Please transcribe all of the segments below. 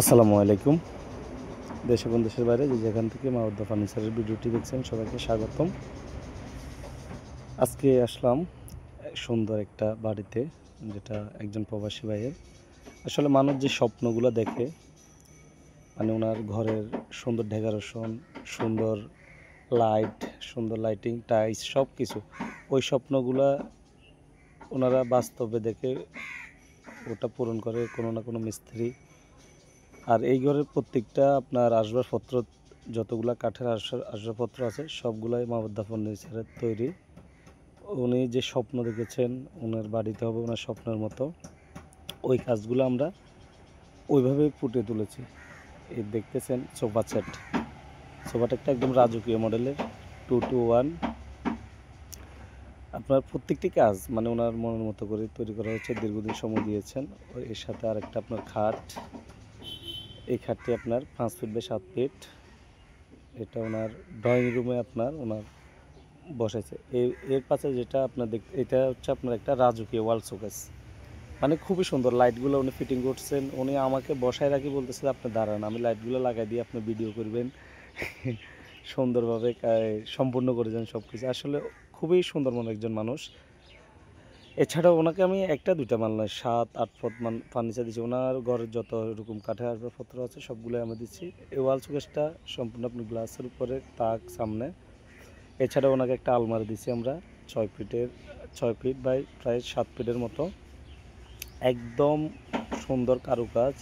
আসসালামু আলাইকুম। দেশ এবং দেশের বাইরে যে যেখান থেকে মাওদ্দা ফার্নিচারের ভিডিওটি দেখছেন সবাইকে স্বাগতম। আজকে আসলাম সুন্দর একটা বাড়িতে, যেটা একজন প্রবাসী ভাইয়ের। আসলে মানুষ যে স্বপ্নগুলো দেখে, মানে ওনার ঘরের সুন্দর ডেকোরেশন, সুন্দর লাইট, সুন্দর লাইটিং, টাইলস সব কিছু, ওই স্বপ্নগুলা ওনারা বাস্তবে দেখে ওটা পূরণ করে কোনো না কোনো মিস্ত্রি। আর এই ঘরের প্রত্যেকটা আপনার আসবাবপত্র, যতগুলা কাঠের আসবাবপত্র আছে সবগুলাই মাওদ্দা ফার্নিচারের তৈরি। উনি যে স্বপ্ন দেখেছেন ওনার বাড়িতে হবে ওনার স্বপ্নের মতো, ওই কাজগুলো আমরা ওইভাবে ফুটিয়ে তুলেছি। এই দেখতেছেন সোফা সেট, সোফাটা একটা একদম রাজকীয় মডেলের 2-1। আপনার প্রত্যেকটি কাজ মানে ওনার মনের মতো করে তৈরি করা হয়েছে, দীর্ঘদিন সময় দিয়েছেন। এর সাথে আরেকটা আপনার খাট, এই খাটটি আপনার 5 ফিট বাই 7 ফিট। এটা ওনার ড্রয়িং রুমে ওনার বসাইছে। এর পাশে যেটা আপনার এটা হচ্ছে আপনার একটা রাজকীয় ওয়াল শোকেস, মানে খুবই সুন্দর। লাইটগুলো উনি ফিটিং করছেন, উনি আমাকে বসায় রাখি বলতেছে আপনি দাঁড়ান, আমি লাইটগুলো লাগাই দিয়ে আপনি ভিডিও করবেন। সুন্দরভাবে সম্পূর্ণ করেছেন সব কিছু। আসলে খুবই সুন্দর মনের একজন মানুষ। এছাড়াও ওনাকে আমি একটা দুইটা মাল নয়, 7-8 ফুট ফার্নিচার দিচ্ছি। ওনার ঘরের যত রকম কাঠের আসবাবপত্র আছে সবগুলোই আমি দিচ্ছি। এই ওয়াল শোকেসটা সম্পূর্ণ আপনি গ্লাসের উপরে, তাক সামনে। এছাড়া ওনাকে একটা আলমারি দিছি আমরা 6 ফিট বাই প্রায় 7 ফিটের মতো, একদম সুন্দর কারুকাজ।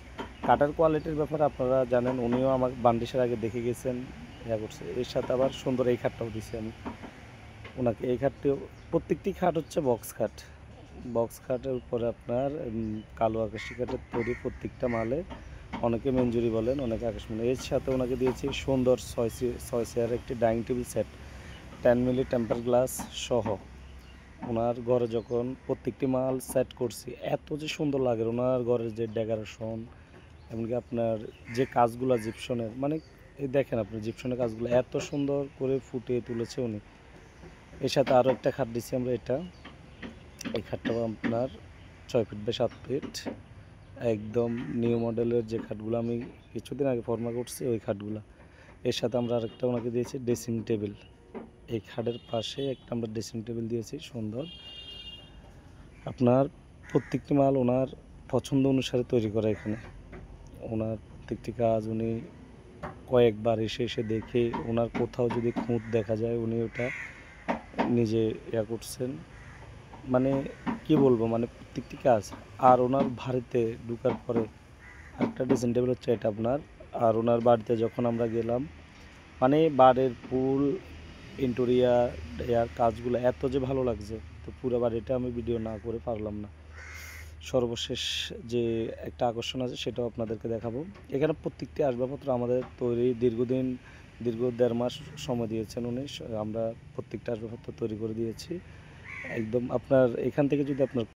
কাঠের কোয়ালিটির ব্যাপারে আপনারা জানেন, উনিও আমার বান্ডিশের আগে দেখে গেছেন, ইয়া করছে। এর সাথে আবার সুন্দর এই খাটটাও দিছি আমি ওনাকে। এই খাটটিও, প্রত্যেকটি খাট হচ্ছে বক্স খাট। বক্স খাটের উপরে আপনার কালো আকাশি কাঠের তৈরি প্রত্যেকটা মালে। অনেকে মঞ্জুরি বলেন, অনেকে আকাশমণি। এর সাথে ওনাকে দিয়েছি সুন্দর 6 চেয়ারের একটি dining table set, 10 milli temper glass সহ। ওনার ঘরে যখন প্রত্যেকটি মাল সেট করছি, এত যে সুন্দর লাগে ওনার ঘরের যে ডেকোরেশন, এমনকি আপনার যে কাজগুলো জিপসনের, মানে এই দেখেন আপনি জিপসনের কাজগুলো এত সুন্দর করে ফুটিয়ে তুলেছে উনি। এর সাথে আরও একটা খাট দিচ্ছি আমরা, এই খাটটাও আপনার 6 ফিট বাই 7 ফিট, একদম নিউ মডেলের যে খাটগুলো আমি কিছুদিন আগে ফর্মা করছি ওই খাটগুলো। এর সাথে আমরা আরেকটা ওনাকে দিয়েছি ড্রেসিং টেবিল। এই খাটের পাশে একটা আমরা ড্রেসিং টেবিল দিয়েছি সুন্দর। আপনার প্রত্যেকটি মাল ওনার পছন্দ অনুসারে তৈরি করা। এখানে ওনার প্রত্যেকটি কাজ উনি কয়েকবার এসে এসে দেখে, ওনার কোথাও যদি খুঁত দেখা যায় উনি ওটা নিজে ইয়া করছেন। মানে কি বলবো, মানে প্রত্যেকটি কাজ। আর ওনার বাড়িতে ঢোকার পরে একটা ড্রেসিং টেবিল হচ্ছে এটা আপনার। আর ওনার বাড়িতে যখন আমরা গেলাম, মানে বাড়ির ফুল ইন্টেরিয়ার এর কাজগুলো এত যে ভালো লাগছে, তো পুরো বাড়িটা আমি ভিডিও না করে পারলাম না। সর্বশেষ যে একটা আকর্ষণ আছে সেটাও আপনাদেরকে দেখাবো। এখানে প্রত্যেকটি আসবাবপত্র আমাদের তৈরি, দীর্ঘ 1.5 মাস সময় দিয়েছেন উনি। আমরা প্রত্যেকটা আসবাবপত্র তৈরি করে দিয়েছি একদম। আপনার এখান থেকে যদি আপনার